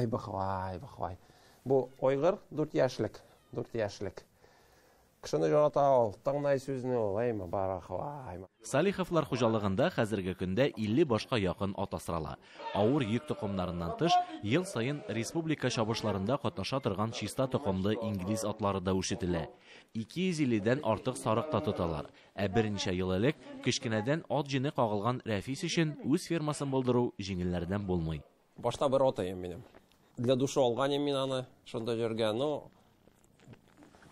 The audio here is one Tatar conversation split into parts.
бахвай. Бу ойгыр 4 яшьлек. Кышыны жарата ал, таңнай сүзіне ол, әйма, барахвай. Салиховлар хуҗалыгында хәзерге көндә 50 башка якын ат асрала. Авыр йөк токымнарыннан тыш, ел сайын республика чабышларында катнаша торган чиста токымлы инглиз атлары да үшетелә. 250-дән артык сарык та тоталар. Ә берничә ел элек кечкенәдән ат җене кагылган Рәфис өчен үз фермасын булдыру җиңелләрдән булмый. Башта бер ат минем. Для души алган мин аны, шунда җөргән, но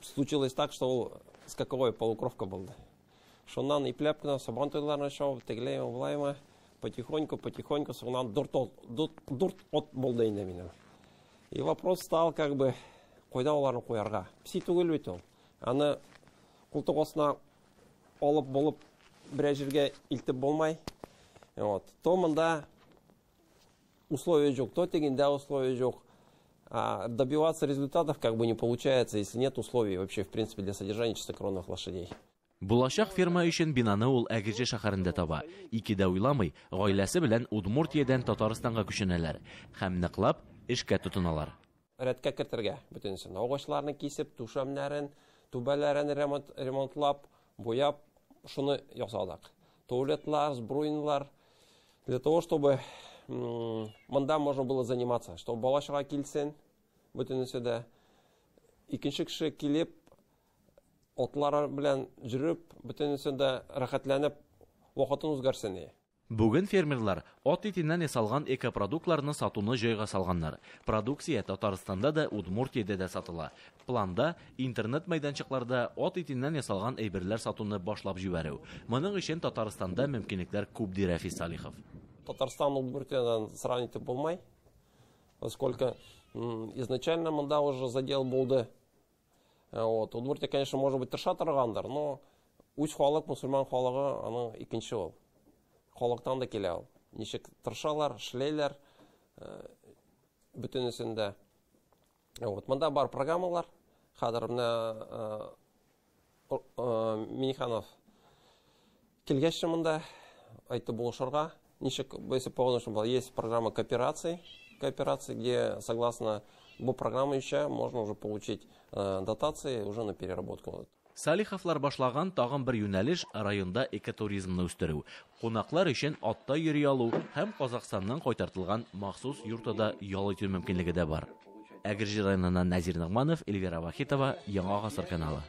случилось так, что скаковой полукровка был. Шуннан и пляпкина сабан тойларына шау, теглеем влайма, потихоньку, сонан дурт от болды инде минем. И вопрос стал как бы, кайда аларны куярга? Пси түгел бит ул. Аны култык астына алып булып бер җиргә илтеп булмай. Вот. То монда условия жок, то тегендә условия жок. Добиваться результатов как бы не получается, если нет условий вообще в принципе для содержания чистокровных лошадей. Булачак ферма өчен бинаны ул Әгерҗе шәһәрендә таба. Икедә уйламый, гаиләсе белән Удмуртиядән Татарстанга күченәләр һәм ныклап эшкә тотыналар. Рәткә кертергә бөтенесен. Агачларны кисеп, түшәмнәрен, түбәләрен ремонтлап, буяп, шуны ясадык. Туалетлар, сбруйнлар для того, чтобы монда можно было заниматься, чтобы балашыга килсен, бөтенесе дә икенче кеше килеп, атлар белән җөреп, бөтенесе дә рәхәтләнеп, вакытын үзгәрсен. Бүген фермерлар ат итеннән ясалган экопродуктларны сатуны җайга салганнар. Продукция Татарстанда да, Удмуртиядә дә сатыла. Планда интернет мәйданчыкларда ат итеннән ясалган әйберләр сатуны башлап җибәрү. Моның өчен Татарстанда мөмкинлекләр күп ди Рәфис Салихов. Татарстан Удмуртиядан сравнить булмай, поскольку изначально монда уже задел булды. Вот, Удмуртия, конечно, может быть тырша торгандыр, но үз халык, мусульман халыгы, аны икенче ул. Халыктан да килә ул. Ничек тыршалар, шлейләр, бөтенесендә. Вот, монда бар программалар. Хәзер менә Миниханов килгәч монда әйтте булышырга. Ничек, если полностью была, есть программа кооперации, где согласно бу программе еще можно уже получить дотации уже на переработку. Салиховлар башлаган тагын бер юнәлеш районда экотуризмны үстерү. Кунаклар өчен атта йөри алу һәм Казакъстаннан кайтартылган махсус йортында ял итү мөмкинлеге дә бар. Әгерҗе районыннан Назир Нагманов, Эльвира Вахитова, Яңа Гасыр каналы.